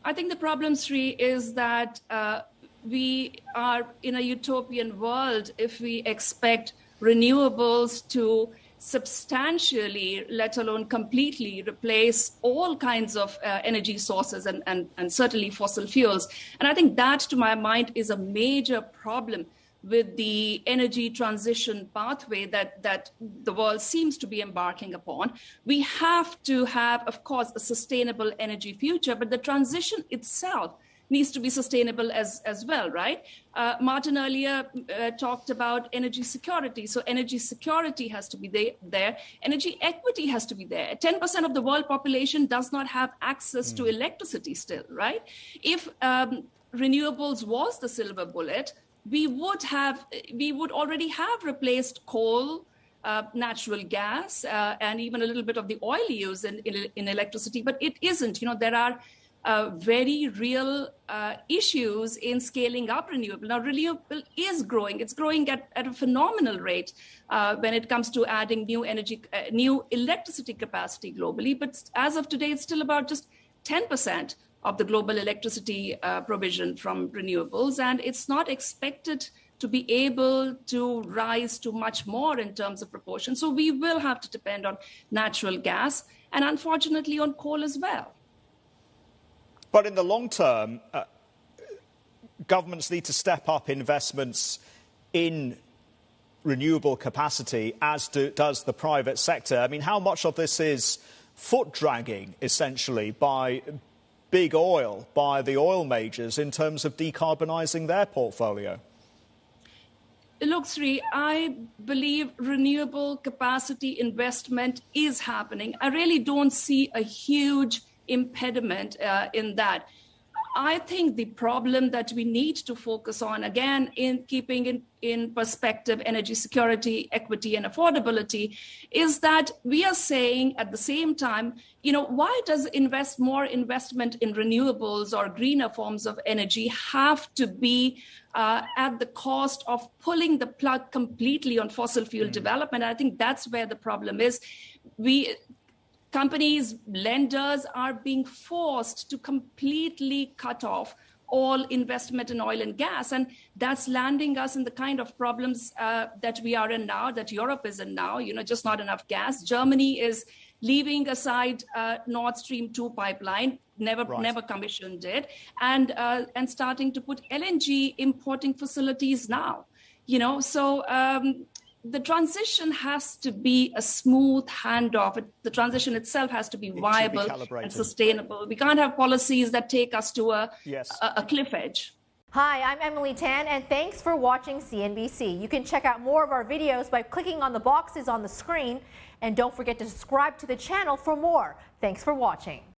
I think the problem, Sri, is that we are in a utopian world if we expect renewables to substantially, let alone completely, replace all kinds of energy sources and certainly fossil fuels. And I think that, to my mind, is a major problem with the energy transition pathway that the world seems to be embarking upon. We have to have, of course, a sustainable energy future, but the transition itself needs to be sustainable as well, right? Martin earlier talked about energy security. So energy security has to be there. Energy equity has to be there. 10% of the world population does not have access to electricity still, right? If renewables was the silver bullet, we would already have replaced coal, natural gas, and even a little bit of the oil use in electricity, but it isn't. You know, there are very real issues in scaling up renewable. Now, renewable is growing. It's growing at a phenomenal rate when it comes to adding new electricity capacity globally. But as of today, it's still about just 10% of the global electricity provision from renewables. And it's not expected to be able to rise to much more in terms of proportion. So we will have to depend on natural gas and unfortunately on coal as well. But in the long term, governments need to step up investments in renewable capacity, as does the private sector. I mean, how much of this is foot dragging, essentially, by big oil, by the oil majors, in terms of decarbonising their portfolio? Look, Sri, I believe renewable capacity investment is happening. I really don't see a huge impediment in that. I think the problem that we need to focus on, again, in keeping in perspective energy security, equity, and affordability, is that we are saying at the same time, you know, why does more investment in renewables or greener forms of energy have to be at the cost of pulling the plug completely on fossil fuel development? I think that's where the problem is. Companies, lenders are being forced to completely cut off all investment in oil and gas. And that's landing us in the kind of problems that we are in now, that Europe is in now, you know, just not enough gas. Germany is leaving aside Nord Stream 2 pipeline, never commissioned it, and starting to put LNG importing facilities now, you know, so the transition has to be a smooth handoff. The transition itself has to be viable and sustainable. We can't have policies that take us to a cliff edge. Hi, I'm Emily Tan, and thanks for watching CNBC. You can check out more of our videos by clicking on the boxes on the screen, and don't forget to subscribe to the channel for more. Thanks for watching.